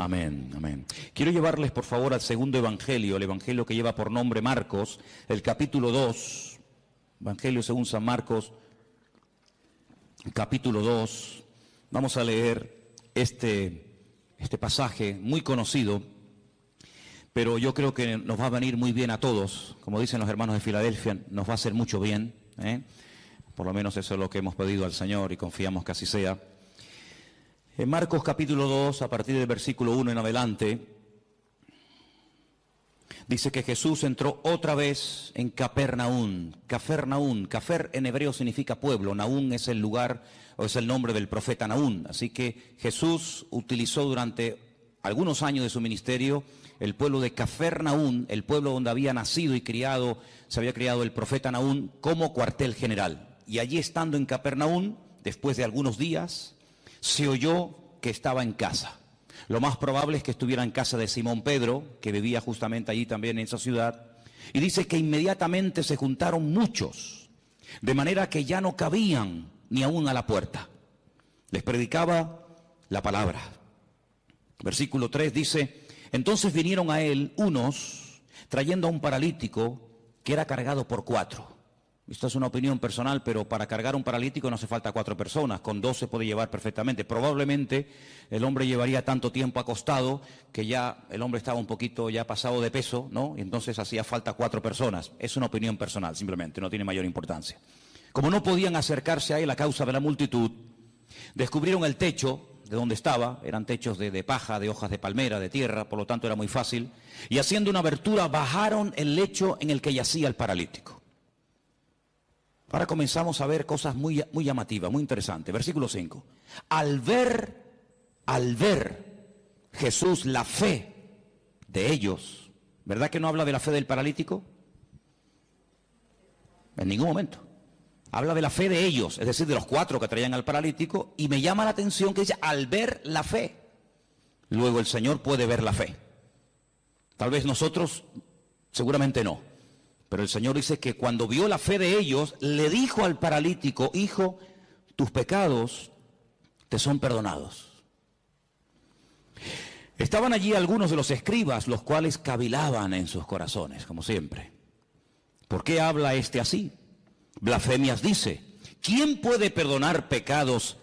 Amén, amén. Quiero llevarles por favor al segundo evangelio, el evangelio que lleva por nombre Marcos, el capítulo 2, evangelio según San Marcos, capítulo 2. Vamos a leer este pasaje muy conocido, pero yo creo que nos va a venir muy bien a todos. Como dicen los hermanos de Filadelfia, nos va a hacer mucho bien, Por lo menos eso es lo que hemos pedido al Señor y confiamos que así sea. En Marcos capítulo 2, a partir del versículo 1 en adelante, dice que Jesús entró otra vez en Capernaum. Capernaum, Cafer en hebreo significa pueblo, Naún es el lugar o es el nombre del profeta Naún. Así que Jesús utilizó durante algunos años de su ministerio el pueblo de Capernaum, el pueblo donde había nacido y se había criado el profeta Naún, como cuartel general. Y allí estando en Capernaum, después de algunos días, se oyó que estaba en casa. Lo más probable es que estuviera en casa de Simón Pedro, que vivía justamente allí también en esa ciudad. Y dice que inmediatamente se juntaron muchos, de manera que ya no cabían ni aún a la puerta. Les predicaba la palabra. Versículo 3 dice: entonces vinieron a él unos trayendo a un paralítico que era cargado por 4. Esta es una opinión personal, pero para cargar un paralítico no hace falta 4 personas, con 2 se puede llevar perfectamente. Probablemente el hombre llevaría tanto tiempo acostado que ya el hombre estaba un poquito ya pasado de peso, ¿no? Y entonces hacía falta 4 personas. Es una opinión personal, simplemente, no tiene mayor importancia. Como no podían acercarse a él a causa de la multitud, descubrieron el techo de donde estaba. Eran techos de paja, de hojas de palmera, de tierra, por lo tanto era muy fácil. Y haciendo una abertura bajaron el lecho en el que yacía el paralítico. Ahora comenzamos a ver cosas muy llamativas, muy interesantes. Versículo 5. Al ver Jesús la fe de ellos, ¿verdad que no habla de la fe del paralítico? En ningún momento. Habla de la fe de ellos, es decir, de los 4 que traían al paralítico, y me llama la atención que dice, al ver la fe. Luego el Señor puede ver la fe. Tal vez nosotros, seguramente no. Pero el Señor dice que cuando vio la fe de ellos, le dijo al paralítico: hijo, tus pecados te son perdonados. Estaban allí algunos de los escribas, los cuales cavilaban en sus corazones, como siempre. ¿Por qué habla este así? Blasfemias dice. ¿Quién puede perdonar pecados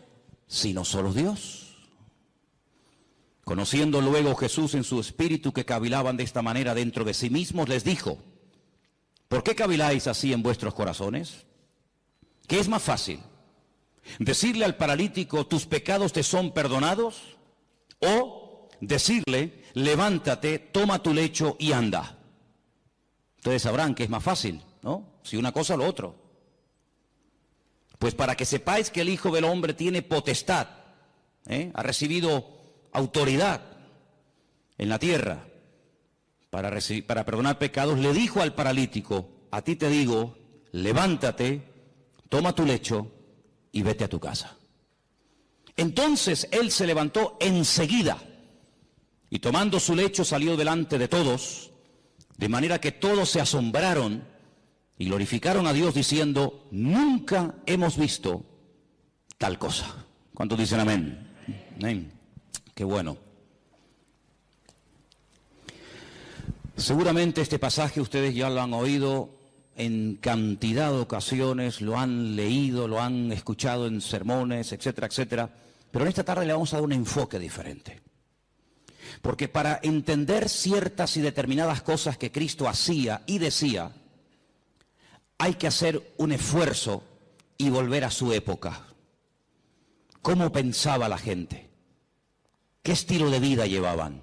sino solo Dios? Conociendo luego Jesús en su espíritu que cavilaban de esta manera dentro de sí mismos, les dijo: ¿por qué caviláis así en vuestros corazones? ¿Qué es más fácil? ¿Decirle al paralítico, tus pecados te son perdonados? ¿O decirle, levántate, toma tu lecho y anda? Ustedes sabrán que es más fácil, ¿no? Si una cosa o lo otro. Pues para que sepáis que el Hijo del Hombre tiene potestad, ha recibido autoridad en la tierra para perdonar pecados, le dijo al paralítico: a ti te digo, levántate, toma tu lecho y vete a tu casa. Entonces él se levantó enseguida y tomando su lecho salió delante de todos, de manera que todos se asombraron y glorificaron a Dios diciendo: nunca hemos visto tal cosa. ¿Cuántos dicen amén? Amén. Qué bueno. Seguramente este pasaje ustedes ya lo han oído en cantidad de ocasiones, lo han leído, lo han escuchado en sermones, etcétera, etcétera. Pero en esta tarde le vamos a dar un enfoque diferente. Porque para entender ciertas y determinadas cosas que Cristo hacía y decía, hay que hacer un esfuerzo y volver a su época. ¿Cómo pensaba la gente? ¿Qué estilo de vida llevaban?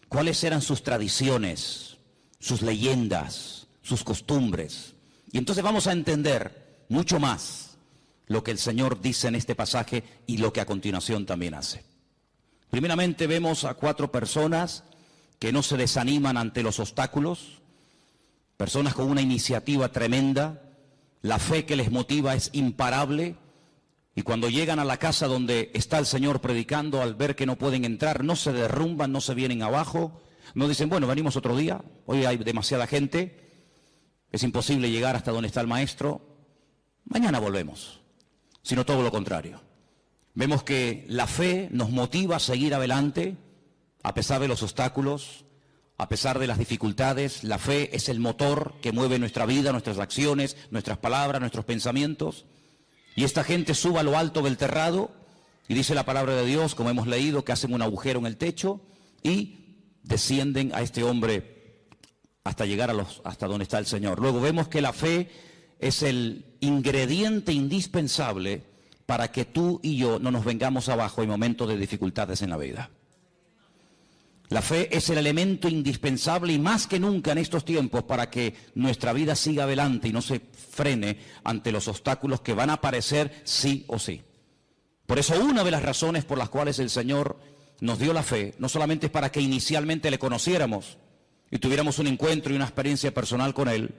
¿Cuáles eran sus tradiciones, sus leyendas, sus costumbres? Y entonces vamos a entender mucho más lo que el Señor dice en este pasaje y lo que a continuación también hace. Primeramente vemos a 4 personas que no se desaniman ante los obstáculos, personas con una iniciativa tremenda, la fe que les motiva es imparable, y cuando llegan a la casa donde está el Señor predicando, al ver que no pueden entrar, no se derrumban, no se vienen abajo, no dicen, bueno, venimos otro día, hoy hay demasiada gente, es imposible llegar hasta donde está el maestro, mañana volvemos, sino todo lo contrario. Vemos que la fe nos motiva a seguir adelante, A pesar de los obstáculos, a pesar de las dificultades, la fe es el motor que mueve nuestra vida, nuestras acciones, nuestras palabras, nuestros pensamientos. Y esta gente sube a lo alto del terrado y dice la palabra de Dios, como hemos leído, que hacen un agujero en el techo y descienden a este hombre hasta llegar hasta donde está el Señor. Luego vemos que la fe es el ingrediente indispensable para que tú y yo no nos vengamos abajo en momentos de dificultades en la vida. La fe es el elemento indispensable y más que nunca en estos tiempos para que nuestra vida siga adelante y no se frene ante los obstáculos que van a aparecer sí o sí. Por eso una de las razones por las cuales el Señor nos dio la fe, no solamente es para que inicialmente le conociéramos y tuviéramos un encuentro y una experiencia personal con Él,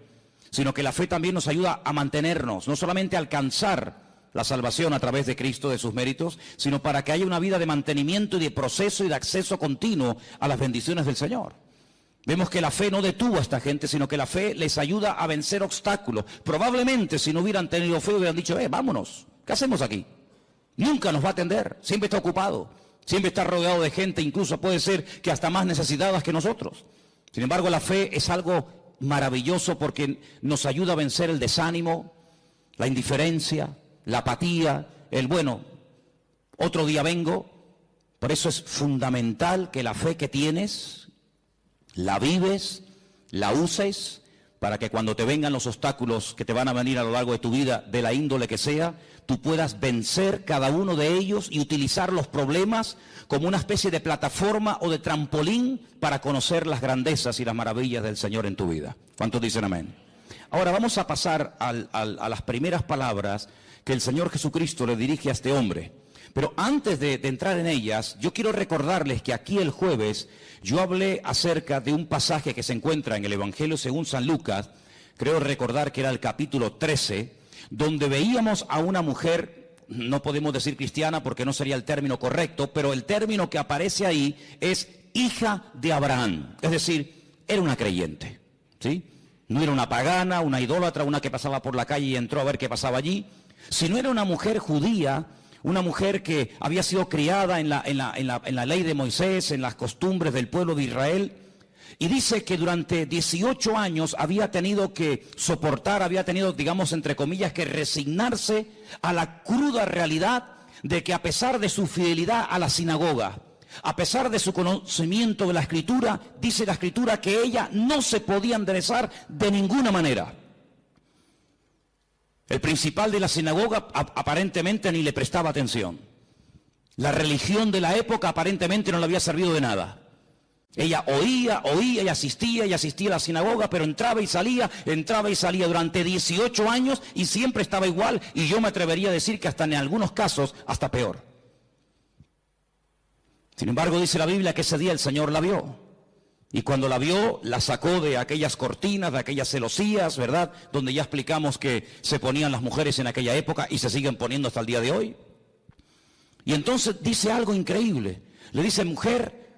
sino que la fe también nos ayuda a mantenernos, no solamente a alcanzar la salvación a través de Cristo, de sus méritos, sino para que haya una vida de mantenimiento y de proceso y de acceso continuo a las bendiciones del Señor. Vemos que la fe no detuvo a esta gente, sino que la fe les ayuda a vencer obstáculos. Probablemente si no hubieran tenido fe hubieran dicho, vámonos, ¿qué hacemos aquí? Nunca nos va a atender, siempre está ocupado, siempre está rodeado de gente, incluso puede ser que hasta más necesitadas que nosotros. Sin embargo, la fe es algo maravilloso porque nos ayuda a vencer el desánimo, la indiferencia, la apatía, otro día vengo. Por eso es fundamental que la fe que tienes, la vives, la uses, para que cuando te vengan los obstáculos que te van a venir a lo largo de tu vida, de la índole que sea, tú puedas vencer cada uno de ellos y utilizar los problemas como una especie de plataforma o de trampolín para conocer las grandezas y las maravillas del Señor en tu vida. ¿Cuántos dicen amén? Ahora vamos a pasar a las primeras palabras que el Señor Jesucristo le dirige a este hombre. Pero antes de entrar en ellas, yo quiero recordarles que aquí el jueves yo hablé acerca de un pasaje que se encuentra en el Evangelio según San Lucas, creo recordar que era el capítulo 13, donde veíamos a una mujer, no podemos decir cristiana porque no sería el término correcto, pero el término que aparece ahí es hija de Abraham, es decir, era una creyente, ¿sí? No era una pagana, una idólatra, una que pasaba por la calle y entró a ver qué pasaba allí, sino era una mujer judía, una mujer que había sido criada en la ley de Moisés, en las costumbres del pueblo de Israel, y dice que durante 18 años había tenido que soportar, había tenido, digamos, entre comillas, que resignarse a la cruda realidad de que a pesar de su fidelidad a la sinagoga, a pesar de su conocimiento de la Escritura, dice la Escritura que ella no se podía enderezar de ninguna manera. El principal de la sinagoga aparentemente ni le prestaba atención. La religión de la época aparentemente no le había servido de nada. Ella oía y asistía a la sinagoga, pero entraba y salía durante 18 años y siempre estaba igual, y yo me atrevería a decir que hasta en algunos casos hasta peor. Sin embargo, dice la Biblia que ese día el Señor la vio. Y cuando la vio, la sacó de aquellas cortinas, de aquellas celosías, ¿verdad? Donde ya explicamos que se ponían las mujeres en aquella época y se siguen poniendo hasta el día de hoy. Y entonces dice algo increíble. Le dice, mujer,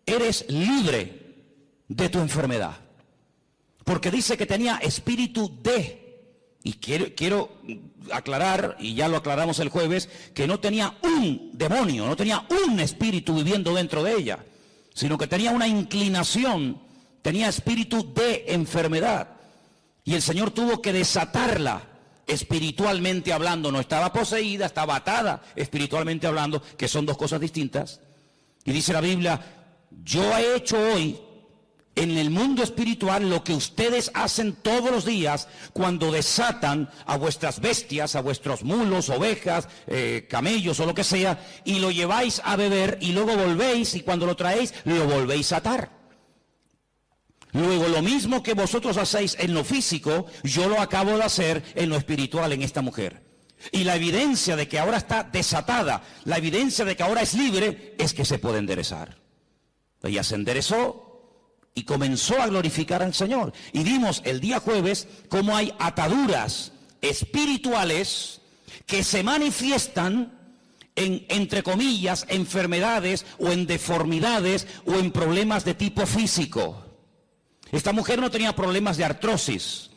eres libre de tu enfermedad. Porque dice que tenía espíritu de... Y quiero aclarar, y ya lo aclaramos el jueves, que no tenía un demonio, no tenía un espíritu viviendo dentro de ella, sino que tenía una inclinación, tenía espíritu de enfermedad. Y el Señor tuvo que desatarla espiritualmente hablando. No estaba poseída, estaba atada espiritualmente hablando, que son dos cosas distintas. Y dice la Biblia, yo he hecho hoy en el mundo espiritual lo que ustedes hacen todos los días cuando desatan a vuestras bestias, a vuestros mulos, ovejas, camellos o lo que sea, y lo lleváis a beber y luego volvéis, y cuando lo traéis lo volvéis a atar. Luego lo mismo que vosotros hacéis en lo físico, yo lo acabo de hacer en lo espiritual en esta mujer. Y la evidencia de que ahora está desatada, la evidencia de que ahora es libre, es que se puede enderezar. Ella se enderezó y comenzó a glorificar al Señor. Y vimos el día jueves cómo hay ataduras espirituales que se manifiestan en, entre comillas, enfermedades o en deformidades o en problemas de tipo físico. Esta mujer no tenía problemas de artrosis,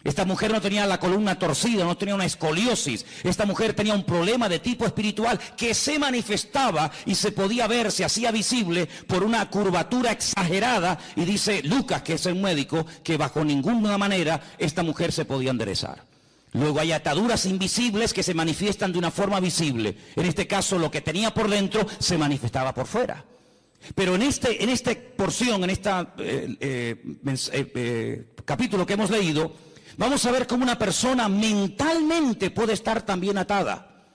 Esta mujer no tenía la columna torcida, no tenía una escoliosis. Esta mujer tenía un problema de tipo espiritual que se manifestaba y se podía ver, se hacía visible por una curvatura exagerada. Y dice Lucas, que es el médico, que bajo ninguna manera esta mujer se podía enderezar. Luego hay ataduras invisibles que se manifiestan de una forma visible. En este caso, lo que tenía por dentro se manifestaba por fuera. Pero en esta porción, en este capítulo que hemos leído, vamos a ver cómo una persona mentalmente puede estar también atada.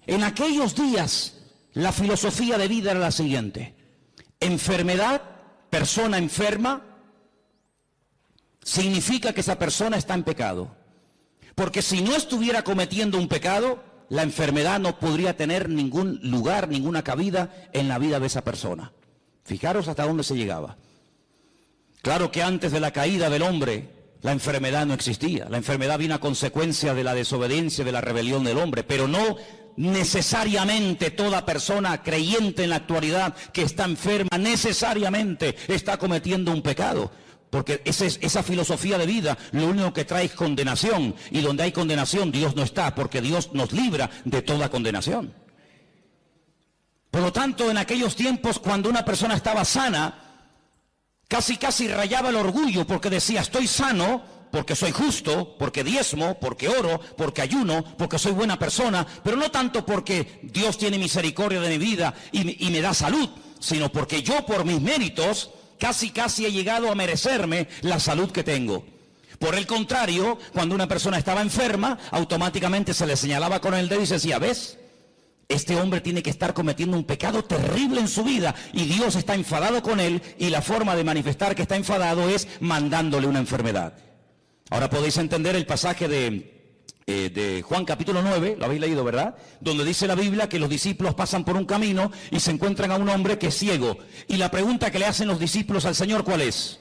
En aquellos días, la filosofía de vida era la siguiente: enfermedad, persona enferma, significa que esa persona está en pecado. Porque si no estuviera cometiendo un pecado, la enfermedad no podría tener ningún lugar, ninguna cabida en la vida de esa persona. Fijaros hasta dónde se llegaba. Claro que antes de la caída del hombre, la enfermedad no existía. La enfermedad vino a consecuencia de la desobediencia, de la rebelión del hombre, pero no necesariamente toda persona creyente en la actualidad que está enferma necesariamente está cometiendo un pecado. Porque esa filosofía de vida lo único que trae es condenación. Y donde hay condenación, Dios no está, porque Dios nos libra de toda condenación. Por lo tanto, en aquellos tiempos, cuando una persona estaba sana, casi rayaba el orgullo, porque decía: estoy sano porque soy justo, porque diezmo, porque oro, porque ayuno, porque soy buena persona, pero no tanto porque Dios tiene misericordia de mi vida y me da salud, sino porque yo, por mis méritos, casi he llegado a merecerme la salud que tengo. Por el contrario, cuando una persona estaba enferma, automáticamente se le señalaba con el dedo y se decía: ¿ves? Este hombre tiene que estar cometiendo un pecado terrible en su vida y Dios está enfadado con él, y la forma de manifestar que está enfadado es mandándole una enfermedad. Ahora podéis entender el pasaje de Juan capítulo 9, lo habéis leído, ¿verdad? Donde dice la Biblia que los discípulos pasan por un camino y se encuentran a un hombre que es ciego. Y la pregunta que le hacen los discípulos al Señor, ¿cuál es?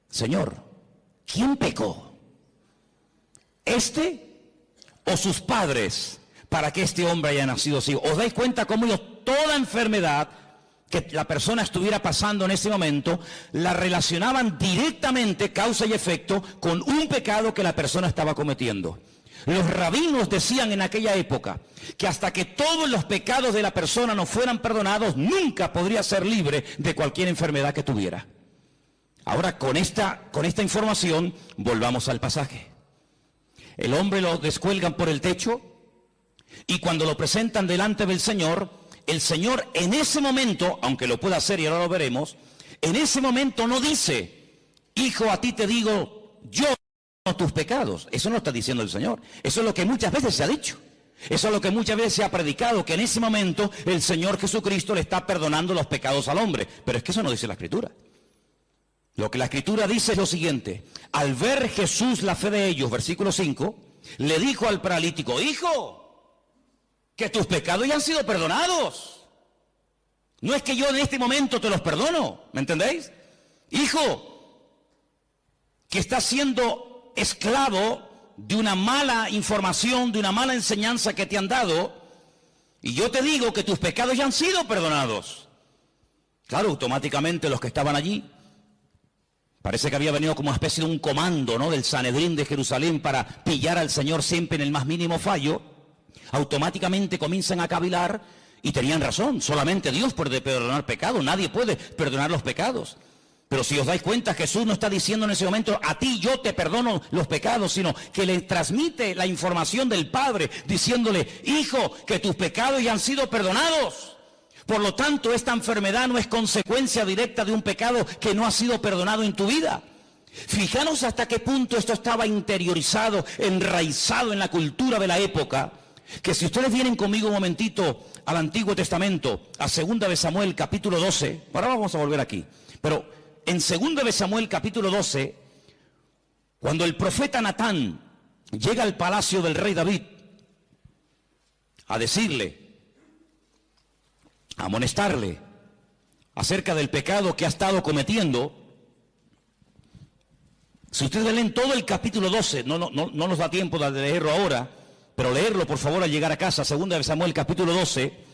Señor, ¿quién pecó? ¿Este o sus padres para que este hombre haya nacido ciego? ¿Os dais cuenta cómo ellos toda enfermedad que la persona estuviera pasando en ese momento la relacionaban directamente, causa y efecto, con un pecado que la persona estaba cometiendo? Los rabinos decían en aquella época que hasta que todos los pecados de la persona no fueran perdonados, nunca podría ser libre de cualquier enfermedad que tuviera. Ahora, con esta información, volvamos al pasaje. El hombre lo descuelgan por el techo y cuando lo presentan delante del Señor, el Señor en ese momento, aunque lo pueda hacer y ahora lo veremos, en ese momento no dice: hijo, a ti te digo yo tus pecados. Eso no está diciendo el Señor. Eso es lo que muchas veces se ha dicho. Eso es lo que muchas veces se ha predicado, que en ese momento el Señor Jesucristo le está perdonando los pecados al hombre. Pero es que eso no dice la Escritura. Lo que la Escritura dice es lo siguiente: al ver Jesús la fe de ellos, versículo 5, le dijo al paralítico: hijo, que tus pecados ya han sido perdonados. No es que yo en este momento te los perdono, ¿me entendéis? Hijo, que estás siendo esclavo de una mala información, de una mala enseñanza que te han dado, y yo te digo que tus pecados ya han sido perdonados. Claro, automáticamente los que estaban allí, parece que había venido como una especie de un comando, ¿no?, del Sanedrín de Jerusalén para pillar al Señor siempre en el más mínimo fallo. Automáticamente comienzan a cavilar y tenían razón. Solamente Dios puede perdonar pecados, nadie puede perdonar los pecados. Pero si os dais cuenta, Jesús no está diciendo en ese momento: a ti yo te perdono los pecados, sino que le transmite la información del Padre diciéndole: hijo, que tus pecados ya han sido perdonados. Por lo tanto, esta enfermedad no es consecuencia directa de un pecado que no ha sido perdonado en tu vida. Fijaros hasta qué punto esto estaba interiorizado, enraizado en la cultura de la época, que si ustedes vienen conmigo un momentito al Antiguo Testamento, a 2 de Samuel capítulo 12, ahora vamos a volver aquí, pero en 2 de Samuel capítulo 12, cuando el profeta Natán llega al palacio del rey David a decirle, a amonestarle acerca del pecado que ha estado cometiendo, si ustedes leen todo el capítulo 12, no nos da tiempo de leerlo ahora, pero leerlo por favor al llegar a casa, 2 de Samuel capítulo 12,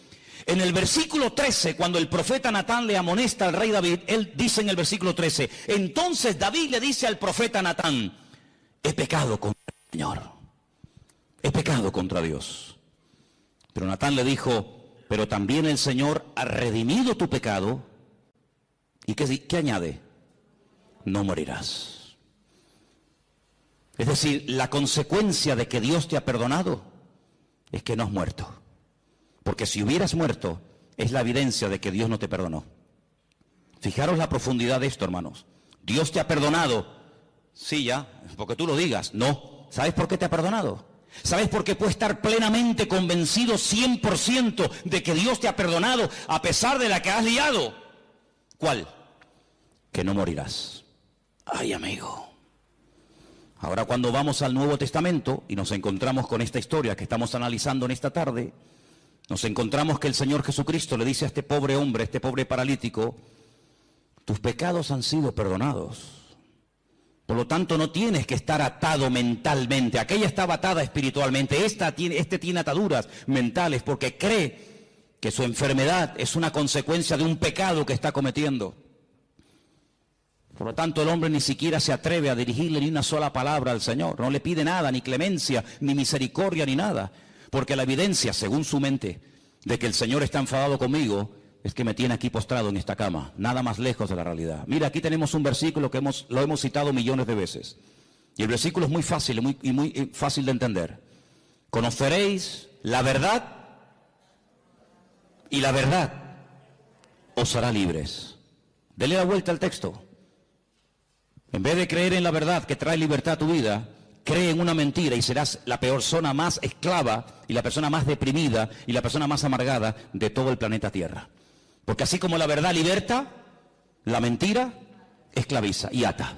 En el versículo 13, cuando el profeta Natán le amonesta al rey David, él dice en el versículo 13, entonces David le dice al profeta Natán, he pecado contra el Señor, he pecado contra Dios. Pero Natán le dijo, pero también el Señor ha redimido tu pecado. ¿Y qué añade? No morirás. Es decir, la consecuencia de que Dios te ha perdonado es que no has muerto. Porque si hubieras muerto, es la evidencia de que Dios no te perdonó. Fijaros la profundidad de esto, hermanos. Dios te ha perdonado. Sí, ya, porque tú lo digas. No. ¿Sabes por qué te ha perdonado? ¿Sabes por qué puedes estar plenamente convencido 100% de que Dios te ha perdonado a pesar de la que has liado? ¿Cuál? Que no morirás. Ay, amigo. Ahora cuando vamos al Nuevo Testamento y nos encontramos con esta historia que estamos analizando en esta tarde, nos encontramos que el Señor Jesucristo le dice a este pobre hombre, a este pobre paralítico, tus pecados han sido perdonados. Por lo tanto, no tienes que estar atado mentalmente. Aquella estaba atada espiritualmente. Este tiene ataduras mentales porque cree que su enfermedad es una consecuencia de un pecado que está cometiendo. Por lo tanto, el hombre ni siquiera se atreve a dirigirle ni una sola palabra al Señor. No le pide nada, ni clemencia, ni misericordia, ni nada. Porque la evidencia, según su mente, de que el Señor está enfadado conmigo, es que me tiene aquí postrado en esta cama, nada más lejos de la realidad. Mira, aquí tenemos un versículo que lo hemos citado millones de veces. Y el versículo es muy fácil muy fácil de entender. Conoceréis la verdad y la verdad os hará libres. Dele la vuelta al texto. En vez de creer en la verdad que trae libertad a tu vida, cree en una mentira y serás la persona más esclava y la persona más deprimida y la persona más amargada de todo el planeta Tierra. Porque así como la verdad liberta, la mentira esclaviza y ata.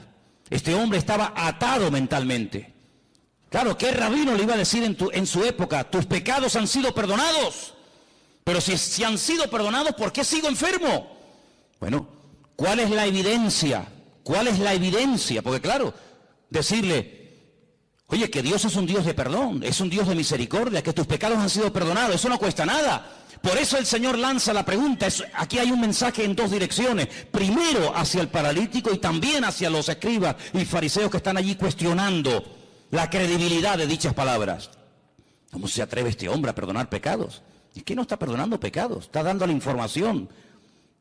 Este hombre estaba atado mentalmente. Claro, ¿qué rabino le iba a decir en su época? Tus pecados han sido perdonados. Pero si han sido perdonados, ¿por qué sigo enfermo? Bueno, ¿cuál es la evidencia? ¿Cuál es la evidencia? Porque claro, decirle, oye, que Dios es un Dios de perdón, es un Dios de misericordia, que tus pecados han sido perdonados, eso no cuesta nada. Por eso el Señor lanza la pregunta. Aquí hay un mensaje en dos direcciones. Primero hacia el paralítico y también hacia los escribas y fariseos que están allí cuestionando la credibilidad de dichas palabras. ¿Cómo se atreve este hombre a perdonar pecados? Es que no está perdonando pecados, está dando la información.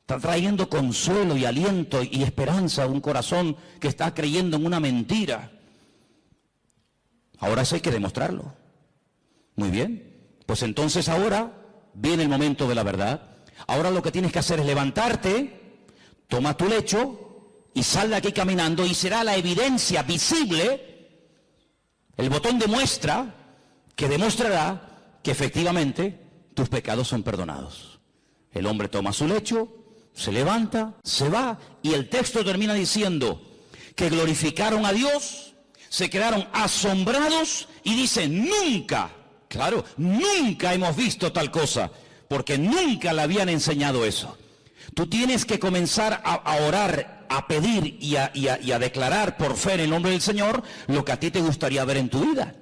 Está trayendo consuelo y aliento y esperanza a un corazón que está creyendo en una mentira. Ahora eso hay que demostrarlo. Muy bien. Pues entonces ahora viene el momento de la verdad. Ahora lo que tienes que hacer es levantarte, toma tu lecho y sal de aquí caminando y será la evidencia visible, el botón de muestra que demostrará que efectivamente tus pecados son perdonados. El hombre toma su lecho, se levanta, se va y el texto termina diciendo que glorificaron a Dios, se quedaron asombrados y dicen nunca. Claro, nunca hemos visto tal cosa, porque nunca le habían enseñado eso. Tú tienes que comenzar a orar, a pedir y a declarar por fe en el nombre del Señor lo que a ti te gustaría ver en tu vida.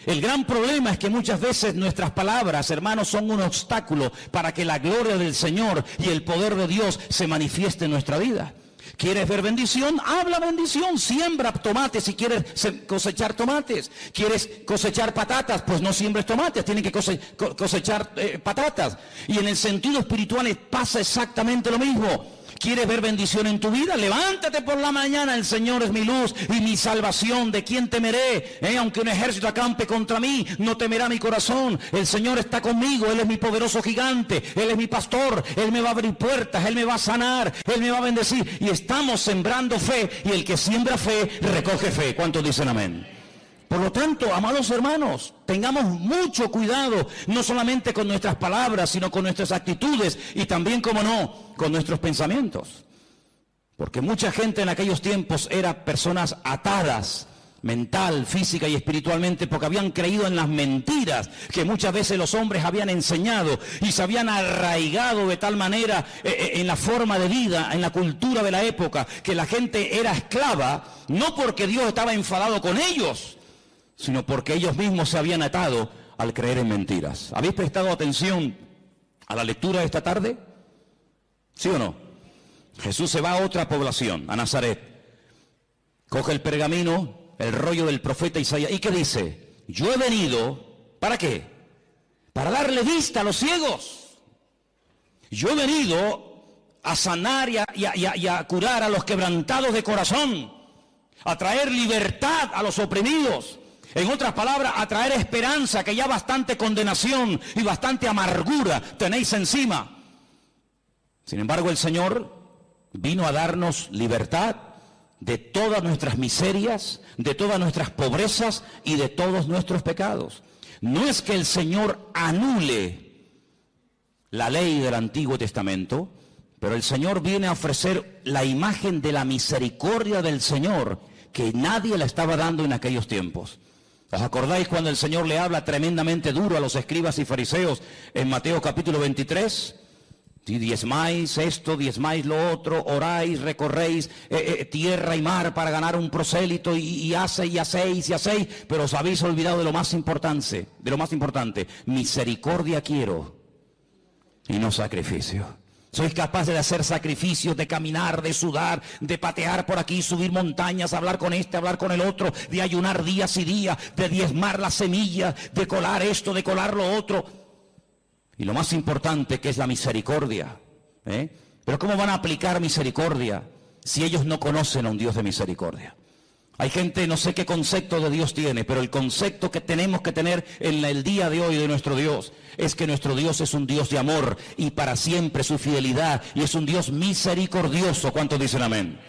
El gran problema es que muchas veces nuestras palabras, hermanos, son un obstáculo para que la gloria del Señor y el poder de Dios se manifieste en nuestra vida. ¿Quieres ver bendición? Habla bendición. Siembra tomates si quieres cosechar tomates. ¿Quieres cosechar patatas? Pues no siembres tomates, tienes que cosechar patatas. Y en el sentido espiritual pasa exactamente lo mismo. ¿Quieres ver bendición en tu vida? Levántate por la mañana, el Señor es mi luz y mi salvación. ¿De quién temeré? Aunque un ejército acampe contra mí, no temerá mi corazón. El Señor está conmigo, Él es mi poderoso gigante, Él es mi pastor, Él me va a abrir puertas, Él me va a sanar, Él me va a bendecir. Y estamos sembrando fe y el que siembra fe, recoge fe. ¿Cuántos dicen amén? Por lo tanto, amados hermanos, tengamos mucho cuidado, no solamente con nuestras palabras, sino con nuestras actitudes y también, como no, con nuestros pensamientos. Porque mucha gente en aquellos tiempos era personas atadas, mental, física y espiritualmente, porque habían creído en las mentiras que muchas veces los hombres habían enseñado y se habían arraigado de tal manera en la forma de vida, en la cultura de la época, que la gente era esclava, no porque Dios estaba enfadado con ellos, sino porque ellos mismos se habían atado al creer en mentiras. ¿Habéis prestado atención a la lectura de esta tarde? ¿Sí o no? Jesús se va a otra población, a Nazaret. Coge el pergamino, el rollo del profeta Isaías. ¿Y qué dice? Yo he venido, ¿para qué? Para darle vista a los ciegos. Yo he venido a sanar y a curar a los quebrantados de corazón, a traer libertad a los oprimidos. En otras palabras, a traer esperanza, que ya bastante condenación y bastante amargura tenéis encima. Sin embargo, el Señor vino a darnos libertad de todas nuestras miserias, de todas nuestras pobrezas y de todos nuestros pecados. No es que el Señor anule la ley del Antiguo Testamento, pero el Señor viene a ofrecer la imagen de la misericordia del Señor, que nadie la estaba dando en aquellos tiempos. ¿Os acordáis cuando el Señor le habla tremendamente duro a los escribas y fariseos en Mateo capítulo 23? Si diezmáis esto, diezmáis lo otro, oráis, recorréis tierra y mar para ganar un prosélito y hacéis, pero os habéis olvidado de lo más importante, misericordia quiero y no sacrificio. Sois capaces de hacer sacrificios, de caminar, de sudar, de patear por aquí, subir montañas, hablar con este, hablar con el otro, de ayunar días y días, de diezmar las semillas, de colar esto, de colar lo otro. Y lo más importante, que es la misericordia. Pero ¿cómo van a aplicar misericordia si ellos no conocen a un Dios de misericordia? Hay gente, no sé qué concepto de Dios tiene, pero el concepto que tenemos que tener en el día de hoy de nuestro Dios es que nuestro Dios es un Dios de amor y para siempre su fidelidad, y es un Dios misericordioso. ¿Cuántos dicen amén?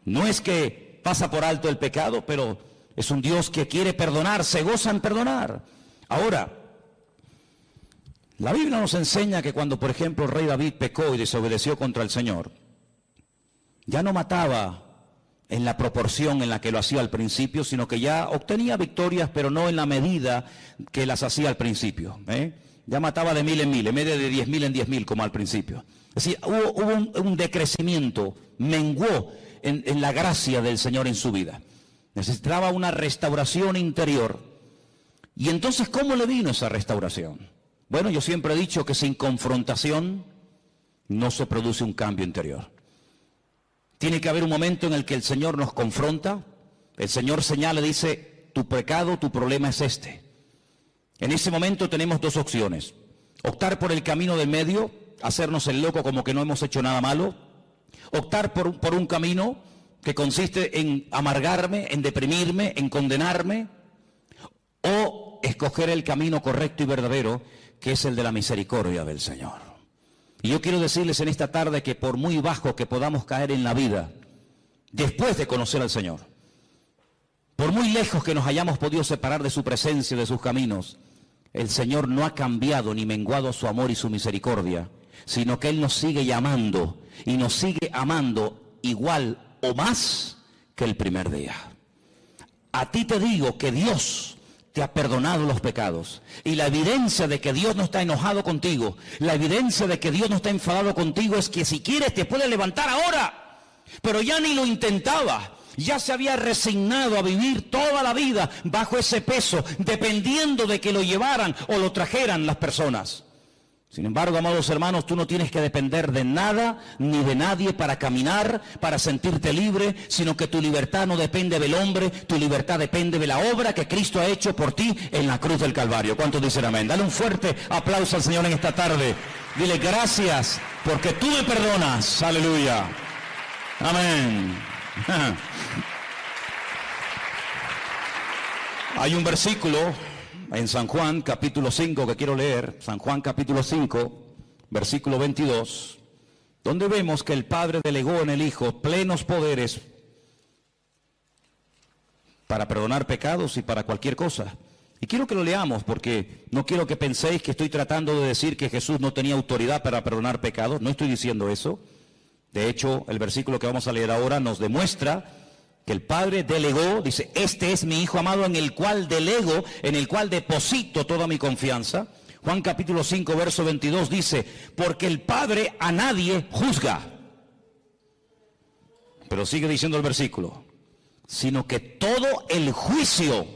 No es que pasa por alto el pecado, pero es un Dios que quiere perdonar, se goza en perdonar. Ahora, la Biblia nos enseña que cuando, por ejemplo, el rey David pecó y desobedeció contra el Señor, ya no mataba en la proporción en la que lo hacía al principio, sino que ya obtenía victorias, pero no en la medida que las hacía al principio. Ya mataba de 1000 en 1000, en vez de 10.000 en 10.000 como al principio. Es decir, hubo un decrecimiento, menguó en la gracia del Señor en su vida. Necesitaba una restauración interior. Y entonces, ¿cómo le vino esa restauración? Bueno, yo siempre he dicho que sin confrontación no se produce un cambio interior. Tiene que haber un momento en el que el Señor nos confronta, el Señor señala, dice, tu pecado, tu problema es este. En ese momento tenemos dos opciones: optar por el camino del medio, hacernos el loco como que no hemos hecho nada malo; optar por un camino que consiste en amargarme, en deprimirme, en condenarme; o escoger el camino correcto y verdadero, que es el de la misericordia del Señor. Y yo quiero decirles en esta tarde que por muy bajo que podamos caer en la vida, después de conocer al Señor, por muy lejos que nos hayamos podido separar de su presencia, de sus caminos, el Señor no ha cambiado ni menguado su amor y su misericordia, sino que Él nos sigue llamando y nos sigue amando igual o más que el primer día. A ti te digo que Dios te ha perdonado los pecados. Y la evidencia de que Dios no está enojado contigo, la evidencia de que Dios no está enfadado contigo, es que si quieres te puede levantar ahora. Pero ya ni lo intentaba. Ya se había resignado a vivir toda la vida bajo ese peso, dependiendo de que lo llevaran o lo trajeran las personas. Sin embargo, amados hermanos, tú no tienes que depender de nada ni de nadie para caminar, para sentirte libre, sino que tu libertad no depende del hombre, tu libertad depende de la obra que Cristo ha hecho por ti en la cruz del Calvario. ¿Cuántos dicen amén? Dale un fuerte aplauso al Señor en esta tarde. Dile gracias porque tú me perdonas. Aleluya. Amén. Hay un versículo en San Juan capítulo 5 que quiero leer, San Juan capítulo 5, versículo 22, donde vemos que el Padre delegó en el Hijo plenos poderes para perdonar pecados y para cualquier cosa. Y quiero que lo leamos porque no quiero que penséis que estoy tratando de decir que Jesús no tenía autoridad para perdonar pecados. No estoy diciendo eso. De hecho, el versículo que vamos a leer ahora nos demuestra que el Padre delegó, dice, este es mi Hijo amado en el cual delego, en el cual deposito toda mi confianza. Juan capítulo 5, verso 22 dice, porque el Padre a nadie juzga. Pero sigue diciendo el versículo, sino que todo el juicio,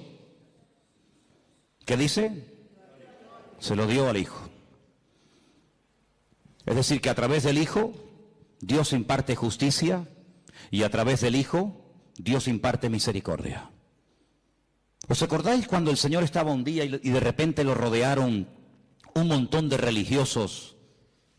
¿qué dice? Se lo dio al Hijo. Es decir, que a través del Hijo Dios imparte justicia y a través del Hijo Dios imparte misericordia. ¿Os acordáis cuando el Señor estaba un día y de repente lo rodearon un montón de religiosos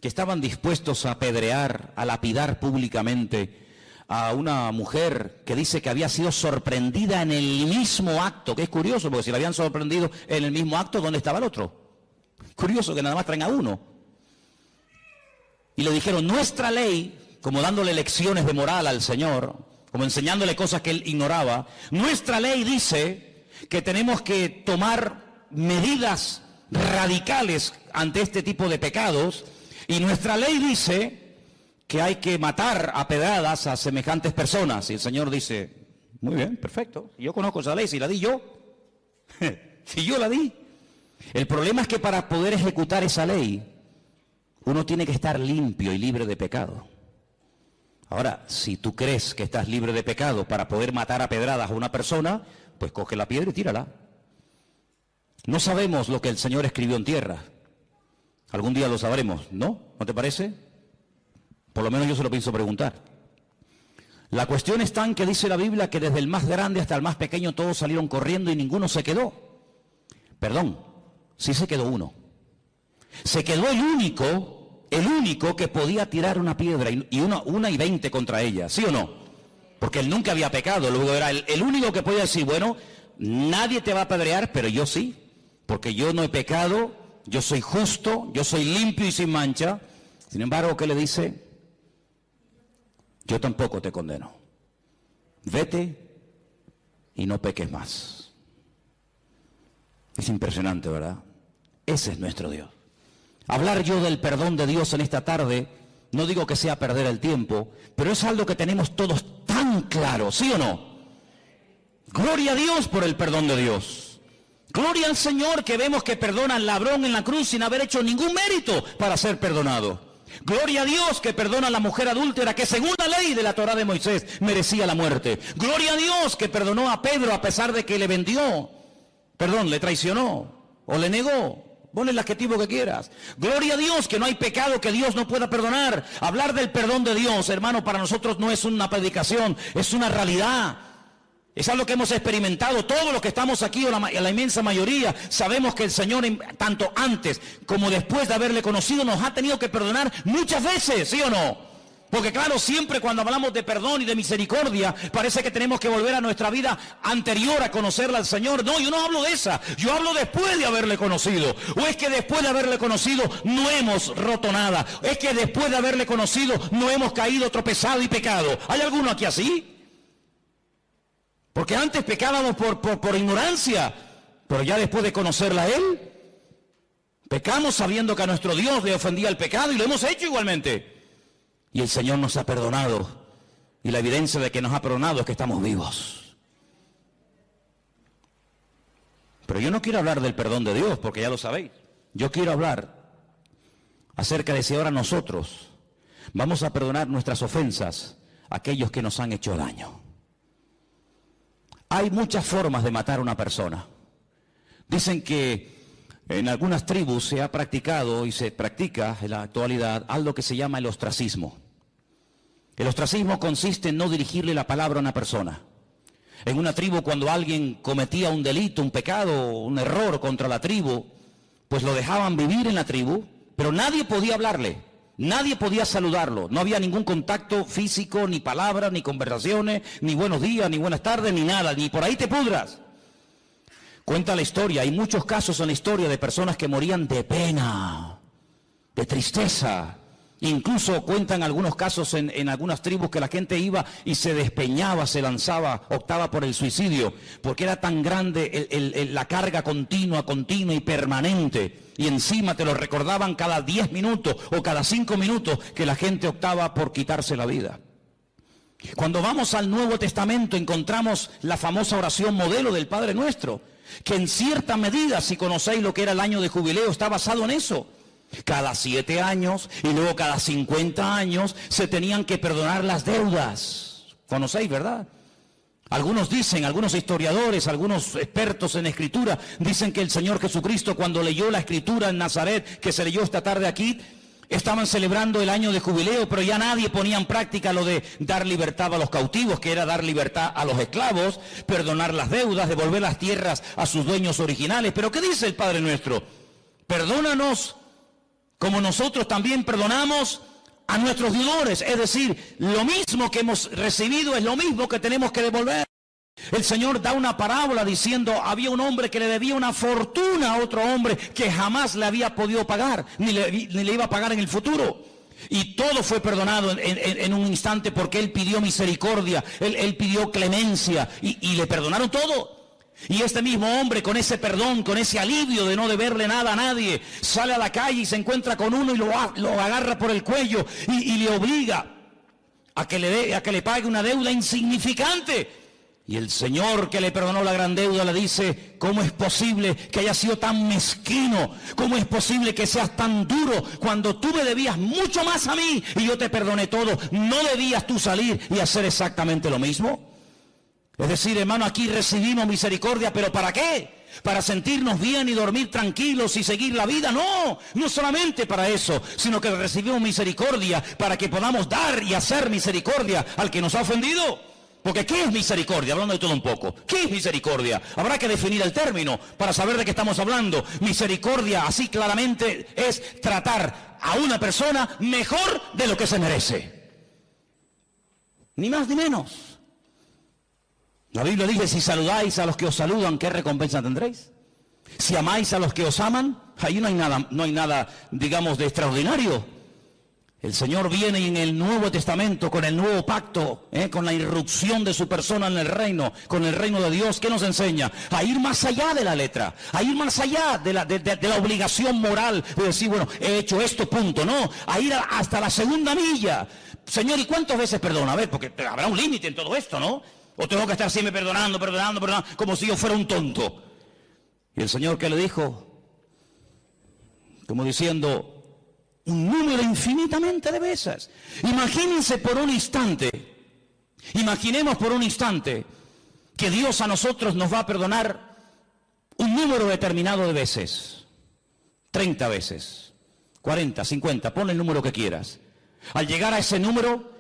que estaban dispuestos a apedrear, a lapidar públicamente a una mujer que dice que había sido sorprendida en el mismo acto? Que es curioso, porque si la habían sorprendido en el mismo acto, ¿dónde estaba el otro? Curioso que nada más traen a uno. Y le dijeron, nuestra ley, como dándole lecciones de moral al Señor, como enseñándole cosas que él ignoraba, nuestra ley dice que tenemos que tomar medidas radicales ante este tipo de pecados, y nuestra ley dice que hay que matar a pedradas a semejantes personas. Y el Señor dice, muy bien, perfecto, yo conozco esa ley, si la di yo, si yo la di. El problema es que para poder ejecutar esa ley, uno tiene que estar limpio y libre de pecado. Ahora, si tú crees que estás libre de pecado para poder matar a pedradas a una persona, pues coge la piedra y tírala. No sabemos lo que el Señor escribió en tierra. Algún día lo sabremos, ¿no? ¿No te parece? Por lo menos yo se lo pienso preguntar. La cuestión está en que dice la Biblia que desde el más grande hasta el más pequeño todos salieron corriendo y ninguno se quedó. Perdón, sí se quedó uno. Se quedó el único que podía tirar una piedra y una y 20 contra ella, ¿sí o no? Porque él nunca había pecado, luego era el único que podía decir, bueno, nadie te va a apedrear, pero yo sí, porque yo no he pecado, yo soy justo, yo soy limpio y sin mancha. Sin embargo, ¿qué le dice? Yo tampoco te condeno. Vete y no peques más. Es impresionante, ¿verdad? Ese es nuestro Dios. Hablar yo del perdón de Dios en esta tarde, no digo que sea perder el tiempo, pero es algo que tenemos todos tan claro, ¿sí o no? Gloria a Dios por el perdón de Dios. Gloria al Señor que vemos que perdona al ladrón en la cruz sin haber hecho ningún mérito para ser perdonado. Gloria a Dios que perdona a la mujer adúltera que según la ley de la Torá de Moisés merecía la muerte. Gloria a Dios que perdonó a Pedro a pesar de que le le traicionó o le negó. Ponle el adjetivo que quieras. Gloria a Dios que no hay pecado que Dios no pueda perdonar. Hablar del perdón de Dios, hermano, para nosotros no es una predicación, es una realidad. Es algo que hemos experimentado. Todos los que estamos aquí, o la inmensa mayoría, sabemos que el Señor, tanto antes como después de haberle conocido, nos ha tenido que perdonar muchas veces, ¿sí o no? Porque claro, siempre cuando hablamos de perdón y de misericordia, parece que tenemos que volver a nuestra vida anterior a conocerla al Señor. No, yo no hablo de esa, yo hablo después de haberle conocido. O es que después de haberle conocido no hemos roto nada. Es que después de haberle conocido no hemos caído, tropezado y pecado. ¿Hay alguno aquí así? Porque antes pecábamos por ignorancia, pero ya después de conocerla a Él, pecamos sabiendo que a nuestro Dios le ofendía el pecado y lo hemos hecho igualmente. Y el Señor nos ha perdonado. Y la evidencia de que nos ha perdonado es que estamos vivos. Pero yo no quiero hablar del perdón de Dios, porque ya lo sabéis. Yo quiero hablar acerca de si ahora nosotros vamos a perdonar nuestras ofensas a aquellos que nos han hecho daño. Hay muchas formas de matar a una persona. Dicen que en algunas tribus se ha practicado y se practica en la actualidad algo que se llama el ostracismo. El ostracismo consiste en no dirigirle la palabra a una persona. En una tribu, cuando alguien cometía un delito, un pecado, un error contra la tribu, pues lo dejaban vivir en la tribu, pero nadie podía hablarle, nadie podía saludarlo. No había ningún contacto físico, ni palabras, ni conversaciones, ni buenos días, ni buenas tardes, ni nada, ni por ahí te pudras. Cuenta la historia, hay muchos casos en la historia de personas que morían de pena, de tristeza. Incluso cuentan algunos casos en algunas tribus que la gente iba y se despeñaba, se lanzaba, optaba por el suicidio, porque era tan grande la carga continua y permanente. Y encima te lo recordaban cada 10 minutos o cada 5 minutos que la gente optaba por quitarse la vida. Cuando vamos al Nuevo Testamento encontramos la famosa oración modelo del Padre Nuestro, que en cierta medida, si conocéis lo que era el año de jubileo, está basado en eso. Cada 7 años y luego cada 50 años se tenían que perdonar las deudas. Conocéis, ¿verdad? Algunos dicen, algunos historiadores, algunos expertos en escritura, dicen que el Señor Jesucristo, cuando leyó la escritura en Nazaret, que se leyó esta tarde aquí, Estaban celebrando el año de jubileo, pero ya nadie ponía en práctica lo de dar libertad a los cautivos, que era dar libertad a los esclavos, perdonar las deudas, devolver las tierras a sus dueños originales. Pero ¿qué dice el Padre nuestro? Perdónanos como nosotros también perdonamos a nuestros deudores. Es decir, lo mismo que hemos recibido es lo mismo que tenemos que devolver. El Señor da una parábola diciendo, había un hombre que le debía una fortuna a otro hombre que jamás le había podido pagar, ni le iba a pagar en el futuro. Y todo fue perdonado en un instante porque él pidió misericordia, él pidió clemencia y le perdonaron todo. Y este mismo hombre, con ese perdón, con ese alivio de no deberle nada a nadie, sale a la calle y se encuentra con uno y lo agarra por el cuello y le obliga a que le pague una deuda insignificante. Y el Señor, que le perdonó la gran deuda, le dice, ¿cómo es posible que hayas sido tan mezquino? ¿Cómo es posible que seas tan duro cuando tú me debías mucho más a mí y yo te perdoné todo? ¿No debías tú salir y hacer exactamente lo mismo? Es decir, hermano, aquí recibimos misericordia, ¿pero para qué? ¿Para sentirnos bien y dormir tranquilos y seguir la vida? No, no solamente para eso, sino que recibimos misericordia para que podamos dar y hacer misericordia al que nos ha ofendido. Porque ¿qué es misericordia? Hablando de todo un poco. ¿Qué es misericordia? Habrá que definir el término para saber de qué estamos hablando. Misericordia, así claramente, es tratar a una persona mejor de lo que se merece. Ni más ni menos. La Biblia dice, si saludáis a los que os saludan, ¿qué recompensa tendréis? Si amáis a los que os aman, ahí no hay nada, digamos, de extraordinario. El Señor viene y en el Nuevo Testamento, con el nuevo pacto, con la irrupción de su persona en el reino, con el reino de Dios, ¿qué nos enseña? A ir más allá de la letra, a ir más allá de la obligación moral, de decir, bueno, he hecho esto, punto, no, a ir hasta la segunda milla. Señor, ¿y cuántas veces perdona? A ver, porque habrá un límite en todo esto, ¿no? O tengo que estar siempre perdonando, como si yo fuera un tonto. Y el Señor, ¿qué le dijo? Como diciendo, un número infinitamente de veces. Imaginemos por un instante que Dios a nosotros nos va a perdonar un número determinado de veces. 30 veces, 40, 50, pon el número que quieras. Al llegar a ese número,